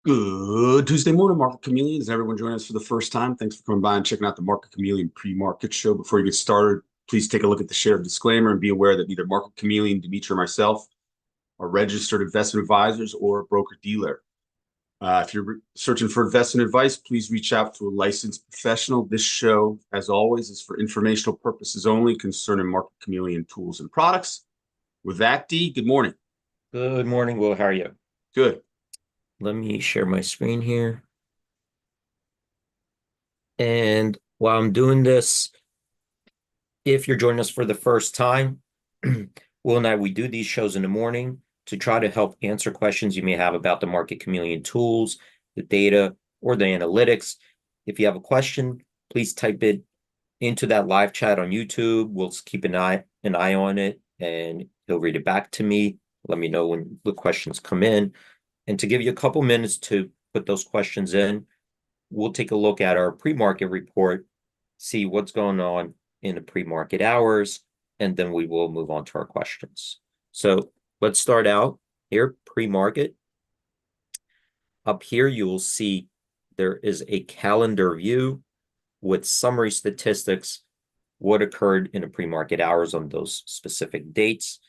Good Tuesday morning, Market Chameleons. Everyone joining us for the first time. Thanks for coming by and checking out the Market Chameleon pre-market show. Before you get started, please take a look at the share disclaimer and be aware that neither Market Chameleon, Dimitri, or myself are registered investment advisors or a broker-dealer. If you're searching for investment advice, please reach out to a licensed professional. This show, as always, is for informational purposes only concerning Market Chameleon tools and products. With that, D, good morning. Good morning, Will. How are you? Good. Let me share my screen here. And while I'm doing this, if you're joining us for the first time, Will and we do these shows in the morning to try to help answer questions you may have about the Market Chameleon tools, the data, or the analytics. If you have a question, please type it into that live chat on YouTube. We'll keep an eye on it, and he'll read it back to me. Let me know when the questions come in. And to give you a couple minutes to put those questions in, we'll take a look at our pre-market report, see what's going on in the pre-market hours, and then we will move on to our questions. So let's start out here, pre-market. Up here, you will see there is a calendar view with summary statistics, what occurred in the pre-market hours on those specific dates.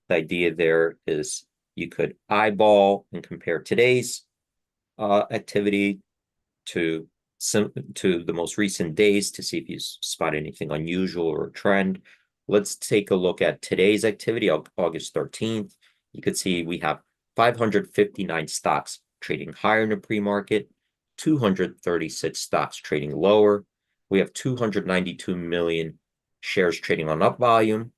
The idea there is you could eyeball and compare today's activity to the most recent days to see if you spot anything unusual or a trend. Let's take a look at today's activity, August 13th. You could see we have 559 stocks trading higher in the pre-market, 236 stocks trading lower. We have 292 million shares trading on up volume,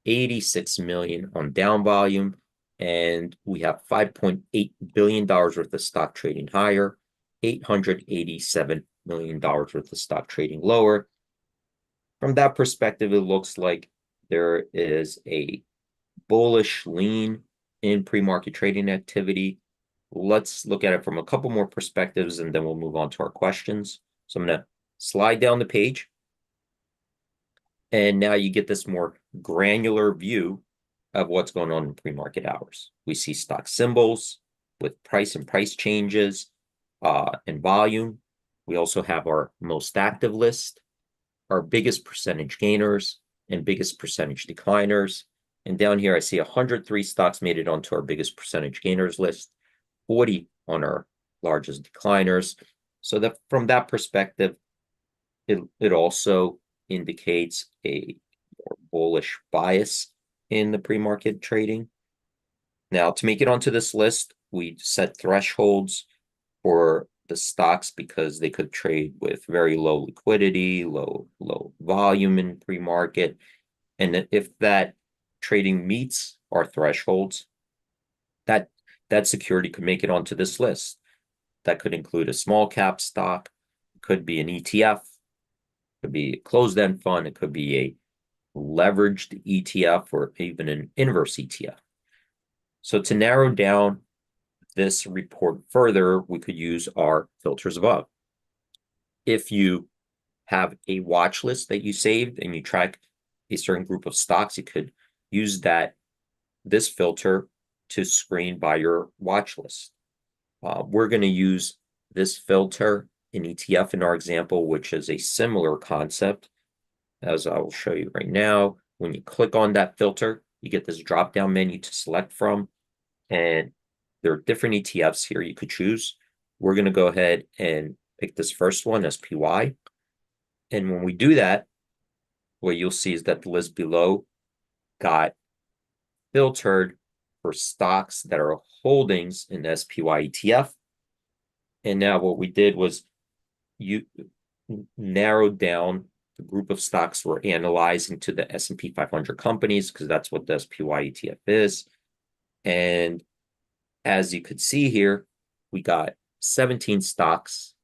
86 million on down volume, and we have $5.8 billion worth of stock trading higher, $887 million worth of stock trading lower. From that perspective, it looks like there is a bullish lean in pre-market trading activity. Let's look at it from a couple more perspectives, and then we'll move on to our questions. So I'm going to slide down the page. And now you get this more granular view of what's going on in pre-market hours. We see stock symbols with price and price changes and volume. We also have our most active list, our biggest percentage gainers and biggest percentage decliners. And down here, I see 103 stocks made it onto our biggest percentage gainers list, 40 on our largest decliners. So that from that perspective, it also indicates a more bullish bias in the pre-market trading. Now, to make it onto this list, we set thresholds for the stocks because they could trade with very low liquidity, low volume in pre-market. And if that trading meets our thresholds, that security could make it onto this list. That could include a small cap stock, it could be an ETF, it could be a closed-end fund, it could be a leveraged ETF or even an inverse ETF. So to narrow down this report further, we could use our filters above. If you have a watch list that you saved and you track a certain group of stocks, you could use this filter to screen by your watch list. We're going to use this filter in ETF in our example, which is a similar concept, as I will show you right now. When you click on that filter, you get this drop-down menu to select from, and there are different ETFs here you could choose. We're going to go ahead and pick this first one, SPY. And when we do that, what you'll see is that the list below got filtered for stocks that are holdings in the SPY ETF. And now what we did was you narrowed down the group of stocks we're analyzing to the S&P 500 companies, because that's what the SPY ETF is. And as you could see here, we got 17 stocks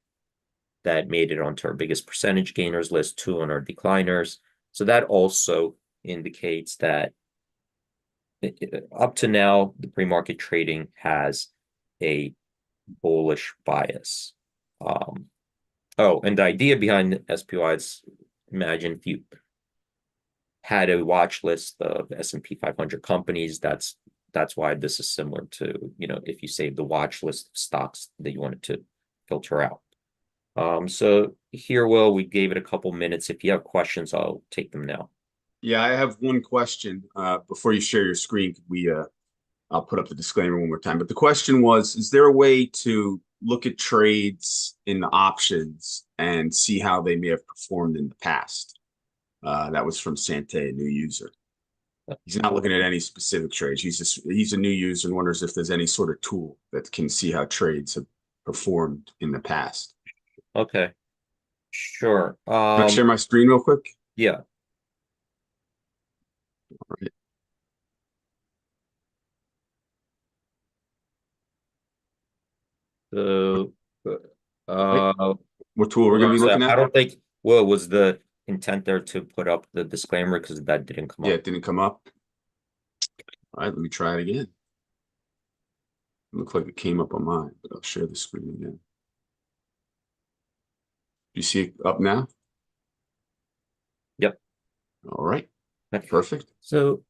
that made it onto our biggest percentage gainers list, 2 on our decliners. So that also indicates that up to now, the pre-market trading has a bullish bias. And the idea behind SPY is, imagine if you had a watch list of S&P 500 companies, that's that's why this is similar to, if you save the watch list of stocks that you wanted to filter out. So here, Will, we gave it a couple minutes. If you have questions, I'll take them now. Yeah, I have one question. Before you share your screen, could we I'll put up the disclaimer one more time. But the question was, is there a way to look at trades in the options and see how they may have performed in the past? That was from Sante, a new user. He's not looking at any specific trades. He's a new user and wonders if there's any sort of tool that can see how trades have performed in the past. Okay, sure. Can I share my screen real quick? Yeah. All right. So, All right. uh, What tool we're going to be so looking I at? don't think, well, was the intent there to put up the disclaimer because that didn't come Yeah, up. it didn't come up. All right, let me try it again. It looked like it came up on mine, but I'll share the screen again. Do you see it up now? Yep. All right. Perfect. So,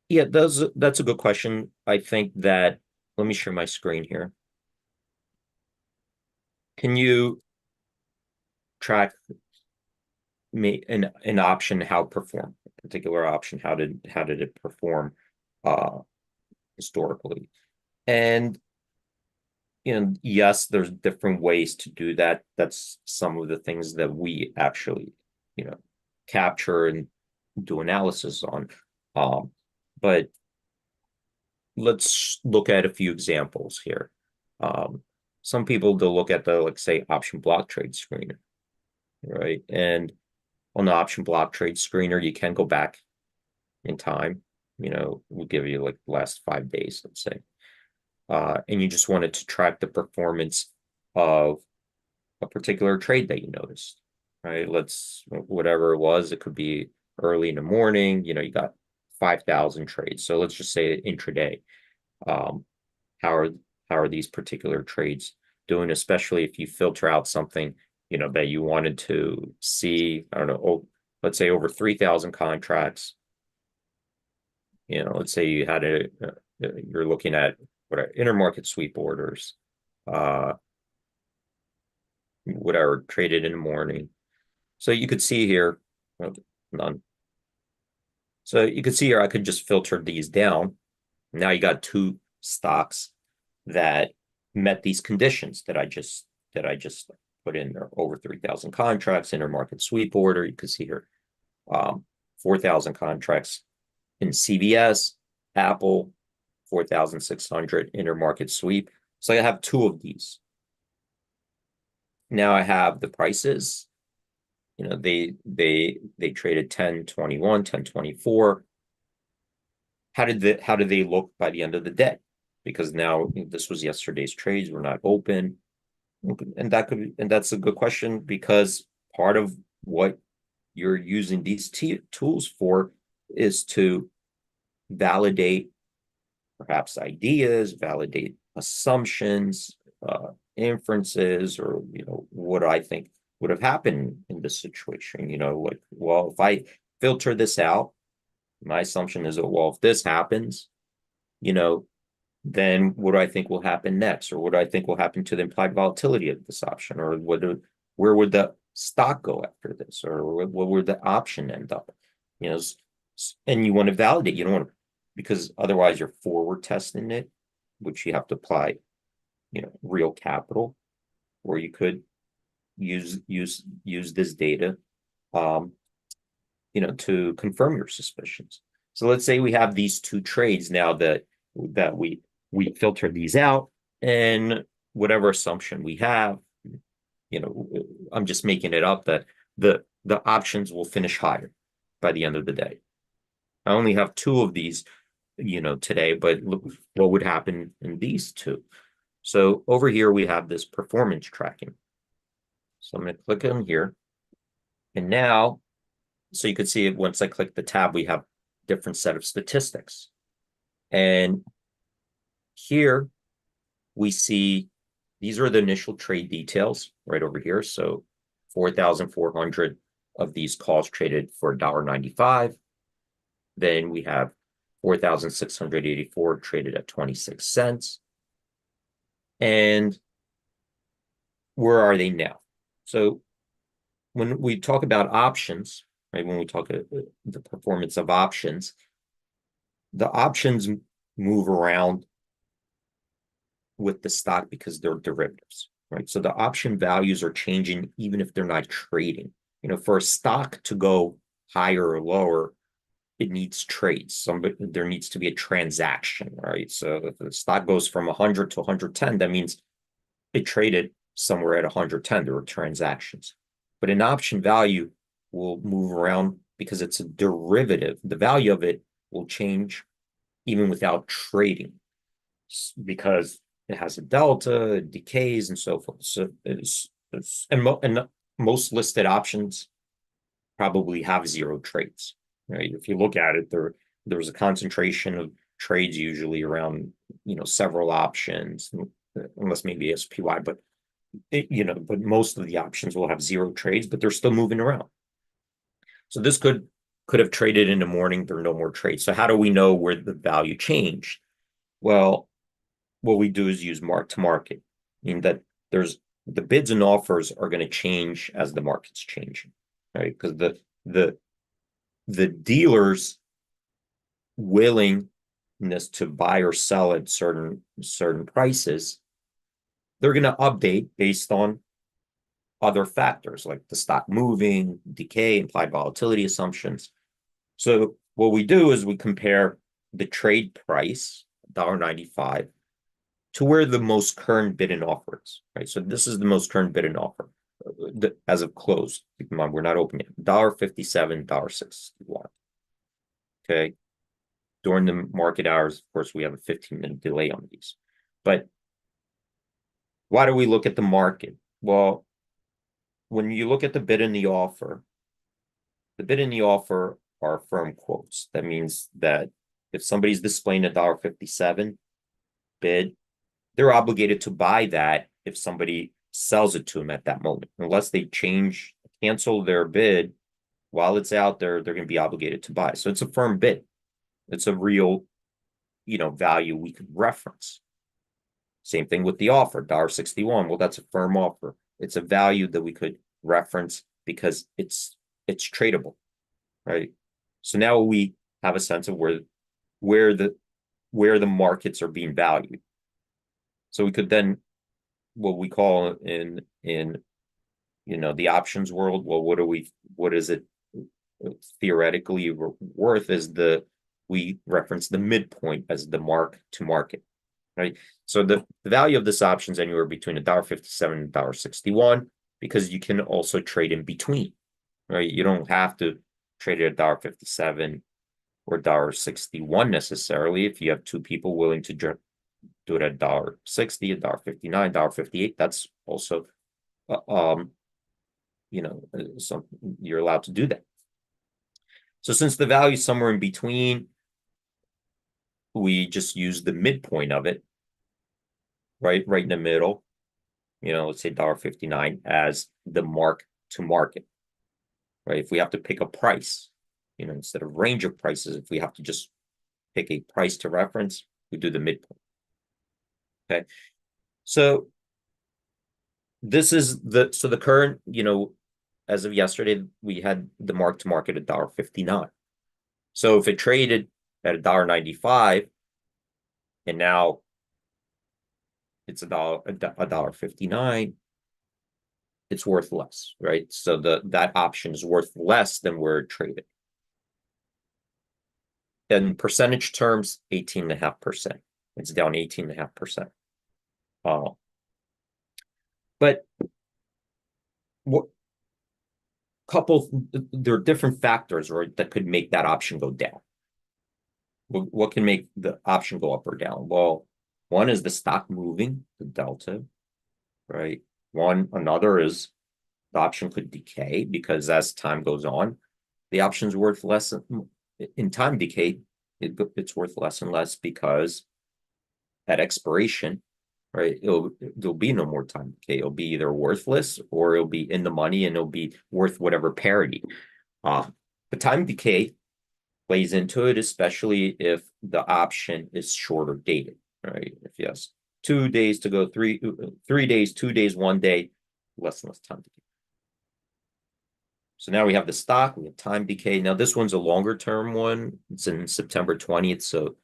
yeah, that's a good question. I think that, let me share my screen here. Can you track me an option how it performed, a particular option, how did it perform historically? And yes, there's different ways to do that. That's some of the things that we actually, capture and do analysis on. But let's look at a few examples here. Some people, they'll look at the, like, say, option block trade screener, right? And on the option block trade screener, you can go back in time. We'll give you like the last 5 days, let's say. And you just wanted to track the performance of a particular trade that you noticed, right? Whatever it was, it could be early in the morning, you got 5,000 trades. So let's just say intraday. How are these particular trades doing, especially if you filter out something, that you wanted to see, I don't know, let's say over 3,000 contracts. Let's say you had you're looking at intermarket sweep orders, whatever, traded in the morning. So you could see here, none. So you could see here, I could just filter these down. Now you got two stocks that met these conditions that I just put in there. Over 3,000 contracts, intermarket sweep order. You could see here, 4,000 contracts in CVS, Apple, 4,600 intermarket sweep. So I have two of these. Now I have the prices. They traded 10.21, 10.24. How did they look by the end of the day? Because now this was yesterday's trades, we're not open. And that's a good question, because part of what you're using these tools for is to validate perhaps ideas, validate assumptions, inferences, or what I think would have happened in this situation. Like, well, if I filter this out, my assumption is that, well, if this happens, then what do I think will happen next? Or what do I think will happen to the implied volatility of this option? Or where would the stock go after this? Or what would the option end up? And you want to validate. You don't want to, because otherwise you're forward testing it, which you have to apply, real capital, or you could use this data, to confirm your suspicions. So let's say we have these two trades now that we filter these out, and whatever assumption we have, I'm just making it up, that the options will finish higher by the end of the day. I only have two of these, today, but look what would happen in these two. So over here, we have this performance tracking. So I'm going to click on here. And now, so you can see it, once I click the tab, we have different set of statistics. And here we see these are the initial trade details right over here. So 4,400 of these calls traded for $1.95. Then we have 4,684 traded at 26 cents. And where are they now? So when we talk about options, right, when we talk the performance of options, the options move around with the stock because they're derivatives, right? So the option values are changing even if they're not trading. For a stock to go higher or lower, it needs trades. There needs to be a transaction, right? So if the stock goes from 100 to 110, that means it traded somewhere at 110. There were transactions. But an option value will move around because it's a derivative. The value of it will change even without trading because it has a delta, it decays, and so forth. So and most listed options probably have zero trades, right? If you look at it, there's a concentration of trades usually around, several options, unless maybe SPY, but but most of the options will have zero trades, but they're still moving around. So this could have traded in the morning. There are no more trades. So how do we know where the value changed? Well, what we do is use mark to market, meaning that the bids and offers are going to change as the market's changing, right? Because the dealer's willingness to buy or sell at certain prices, they're going to update based on other factors like the stock moving, decay, implied volatility assumptions. So what we do is we compare the trade price, $1.95, to where the most current bid and offer is, right? So this is the most current bid and offer as of close. Keep in mind, we're not open yet. $1.57, $1.61. Okay. During the market hours, of course, we have a 15-minute delay on these. But why do we look at the market? Well, when you look at the bid and the offer are firm quotes. That means that if somebody's displaying $1.57 bid, they're obligated to buy that if somebody sells it to them at that moment. Unless they cancel their bid while it's out there, they're going to be obligated to buy. So it's a firm bid. It's a real, value we could reference. Same thing with the offer, $1.61. Well, that's a firm offer. It's a value that we could reference because it's tradable, right? So now we have a sense of where the markets are being valued. So we could then, what we call in the options world, well, what is it theoretically worth we reference the midpoint as the mark to market, right? So the value of this option is anywhere between $1.57 and $1.61 because you can also trade in between, right? You don't have to trade at $1.57 or $1.61 necessarily. If you have two people willing to do it at $1.60, $1.59, $1.58, that's also, so you're allowed to do that. So since the value is somewhere in between, we just use the midpoint of it, right in the middle, let's say $1.59 as the mark to market, right? If we have to pick a price, instead of range of prices, if we have to just pick a price to reference, we do the midpoint. Okay. So this is the current, as of yesterday, we had the mark to market at $1.59. So if it traded at $1.95 and now it's $1.59, it's worth less, right? So that option is worth less than where it traded. In percentage terms, 18.5%. It's down 18.5%. But there are different factors, right, that could make that option go down. What can make the option go up or down? Well, one is the stock moving, the delta, right? Another is the option could decay because as time goes on, the option's worth less. In time decay, it's worth less and less because at expiration, right, there'll be no more time decay. It'll be either worthless or it'll be in the money and it'll be worth whatever parity. The time decay plays into it, especially if the option is shorter dated, right? If yes, 2 days to go, 3 days, 2 days, 1 day, less and less time decay. So now we have the stock, we have time decay. Now this one's a longer term one. It's in September 20th. So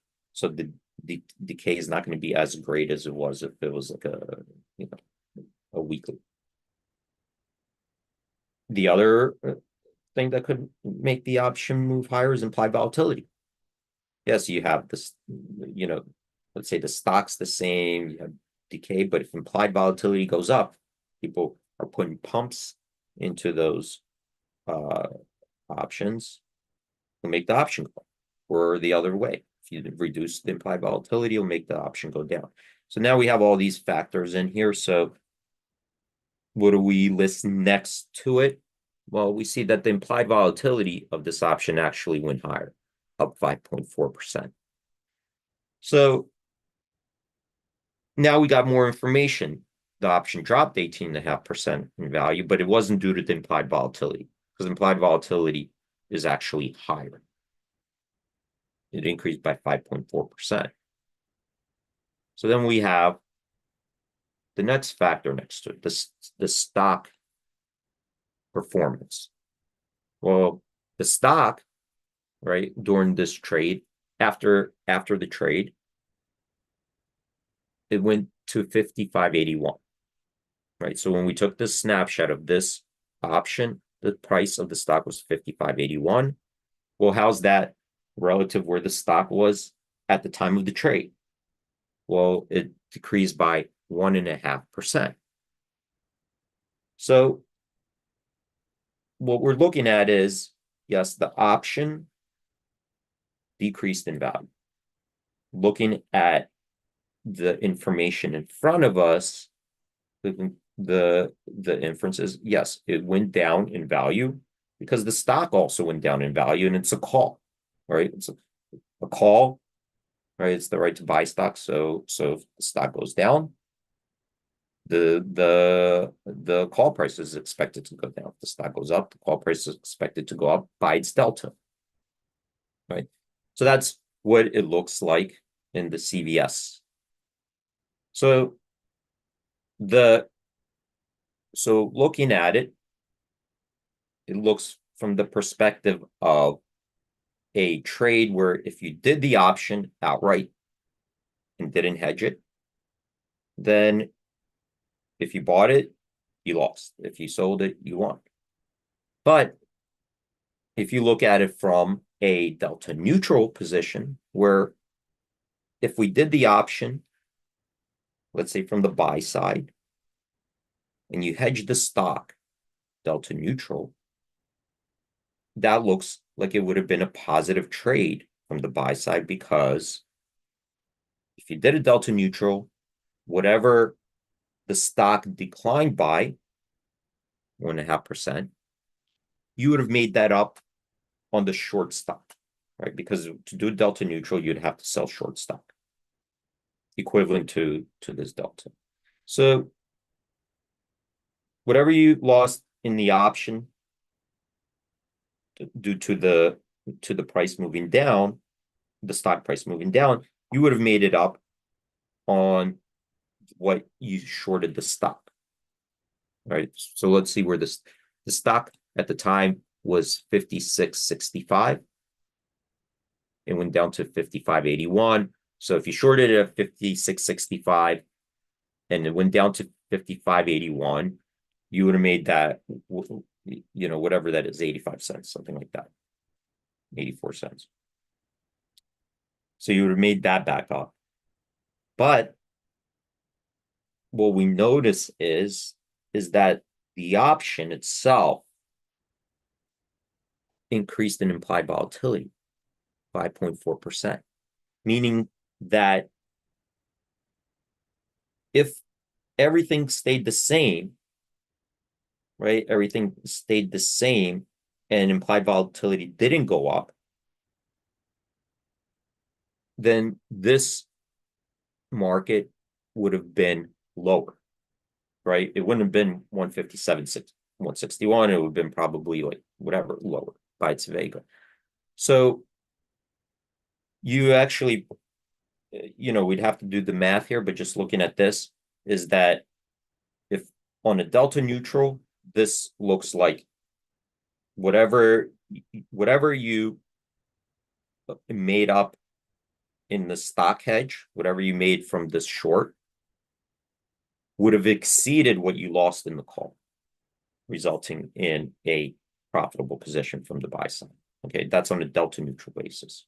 the decay is not going to be as great as it was if it was like a weekly. The other thing that could make the option move higher is implied volatility. Yes, you have this, let's say the stock's the same, you have decay, but if implied volatility goes up, people are putting pumps into those options will make the option go up, or the other way. If you reduce the implied volatility, it'll make the option go down. So now we have all these factors in here. So what do we list next to it? Well, we see that the implied volatility of this option actually went higher, up 5.4%. So now we got more information. The option dropped 18.5% in value, but it wasn't due to the implied volatility, because implied volatility is actually higher. It increased by 5.4%. So then we have the next factor next to it, the stock performance. Well, the stock, right, during this trade, after the trade, it went to 55.81, right? So when we took this snapshot of this option, the price of the stock was 55.81. Well, how's that relative where the stock was at the time of the trade? Well, it decreased by 1.5%. So what we're looking at is, yes, the option decreased in value. Looking at the information in front of us, the inference is, yes, it went down in value because the stock also went down in value, and it's a call, right? It's a call, right? It's the right to buy stock. So if the stock goes down, the call price is expected to go down. If the stock goes up, the call price is expected to go up by its delta, right? So that's what it looks like in the CVS. So looking at it, it looks from the perspective of a trade where if you did the option outright and didn't hedge it, then if you bought it, you lost. If you sold it, you won. But if you look at it from a delta neutral position, where if we did the option, let's say from the buy side, and you hedge the stock delta neutral, that looks like it would have been a positive trade from the buy side, because if you did a delta neutral, whatever the stock declined by 1.5%, you would have made that up on the short stock, right? Because to do delta neutral, you'd have to sell short stock equivalent to this delta. So whatever you lost in the option due to the price moving down, the stock price moving down, you would have made it up on what you shorted the stock, right? So let's see where the stock at the time was 56.65. It went down to 55.81. So if you shorted it at 56.65 and it went down to 55.81, you would have made that, whatever that is, 85 cents, something like that, 84 cents. So you would have made that back up. But what we notice is that the option itself increased in implied volatility, 5.4%, meaning that if everything stayed the same, right? Everything stayed the same and implied volatility didn't go up, then this market would have been lower, right? It wouldn't have been 157, 161. It would have been probably like whatever, lower by its Vega. So you actually, we'd have to do the math here, but just looking at this is that if on a delta neutral, this looks like whatever you made up in the stock hedge, whatever you made from this short, would have exceeded what you lost in the call, resulting in a profitable position from the buy side. Okay, that's on a delta neutral basis.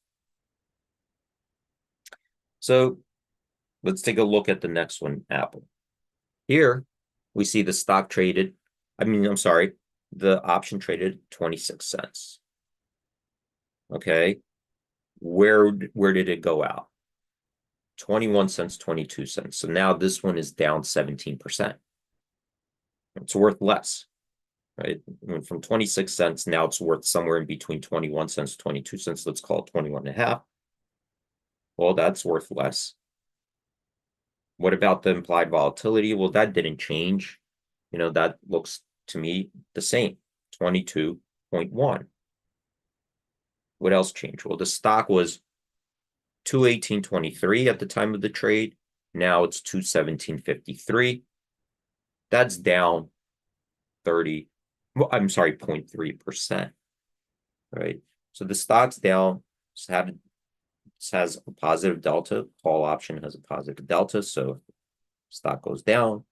So let's take a look at the next one, Apple. Here we see the stock traded, the option traded 26 cents. Okay, where did it go out? 21 cents, 22 cents. So now this one is down 17%. It's worth less, right? Went from 26 cents, now it's worth somewhere in between 21 cents, 22 cents. Let's call it 21 and a half. Well, that's worth less. What about the implied volatility? Well, that didn't change. That looks to me the same, 22.1. What else changed? Well, the stock was 218.23 at the time of the trade. Now it's 217.53. That's down 0.3%. Right? So the stock's down. This has a positive delta. Call option has a positive delta. So stock goes down.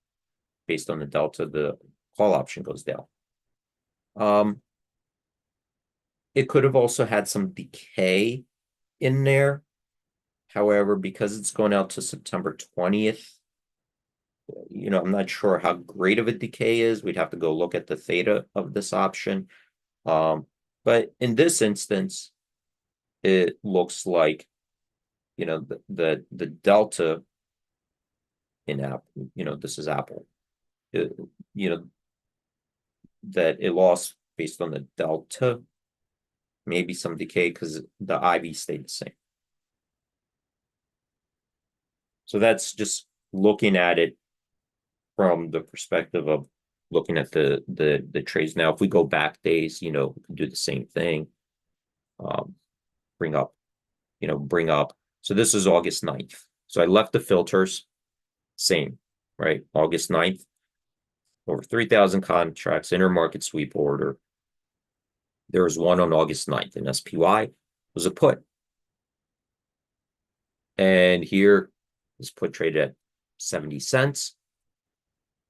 Based on the delta, the call option goes down. It could have also had some decay in there. However, because it's going out to September 20th, I'm not sure how great of a decay is. We'd have to go look at the theta of this option. But in this instance, it looks like, the delta in Apple, this is Apple, that it lost based on the delta, maybe some decay because the IV stayed the same. So that's just looking at it from the perspective of looking at the trades. Now, if we go back days, we can do the same thing. Bring up. So this is August 9th. So I left the filters same, right? August 9th, over 3,000 contracts, intermarket sweep order. There was one on August 9th, and SPY was a put. And here is put traded at 70 cents.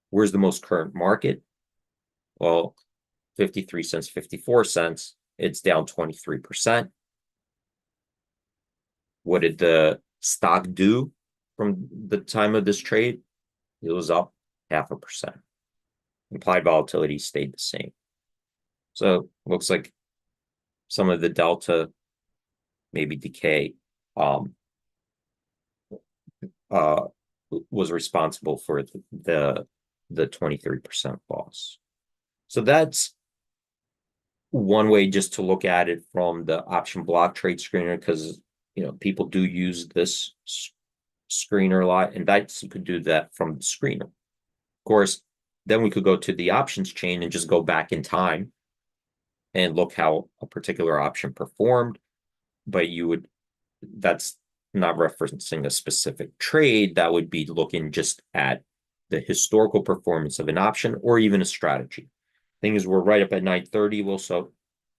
Where's the most current market? Well, 53 cents, 54 cents. It's down 23%. What did the stock do from the time of this trade? It was up 0.5%. Implied volatility stayed the same. So looks like some of the delta, maybe decay, was responsible for the 23% loss. So that's one way just to look at it from the option block trade screener, because people do use this screener a lot, and that's you could do that from the screener. Of course, then we could go to the options chain and just go back in time and look how a particular option performed. But that's not referencing a specific trade. That would be looking just at the historical performance of an option or even a strategy. Thing is, we're right up at 9:30. Well, so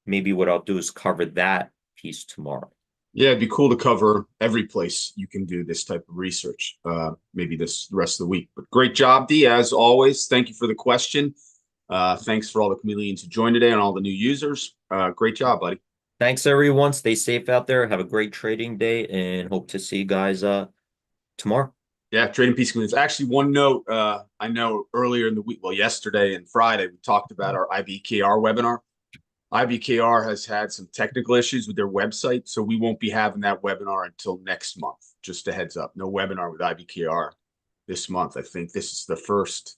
maybe what I'll do is cover that piece tomorrow. Yeah, it'd be cool to cover every place you can do this type of research, maybe the rest of the week. But great job, D, as always. Thank you for the question. Thanks for all the chameleons who joined today and all the new users. Great job, buddy. Thanks, everyone. Stay safe out there. Have a great trading day, and hope to see you guys tomorrow. Yeah, trading peace chameleons. Actually, one note, I know earlier in the week, well, yesterday and Friday, we talked about our IBKR webinar. IBKR has had some technical issues with their website, so we won't be having that webinar until next month. Just a heads up, no webinar with IBKR this month. I think this is the first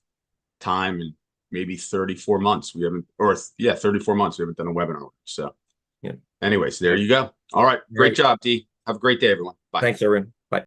time in maybe 34 months we haven't, 34 months we haven't done a webinar. So, yeah. Anyways, there you go. All right, great job, D. Have a great day, everyone. Bye. Thanks, everyone.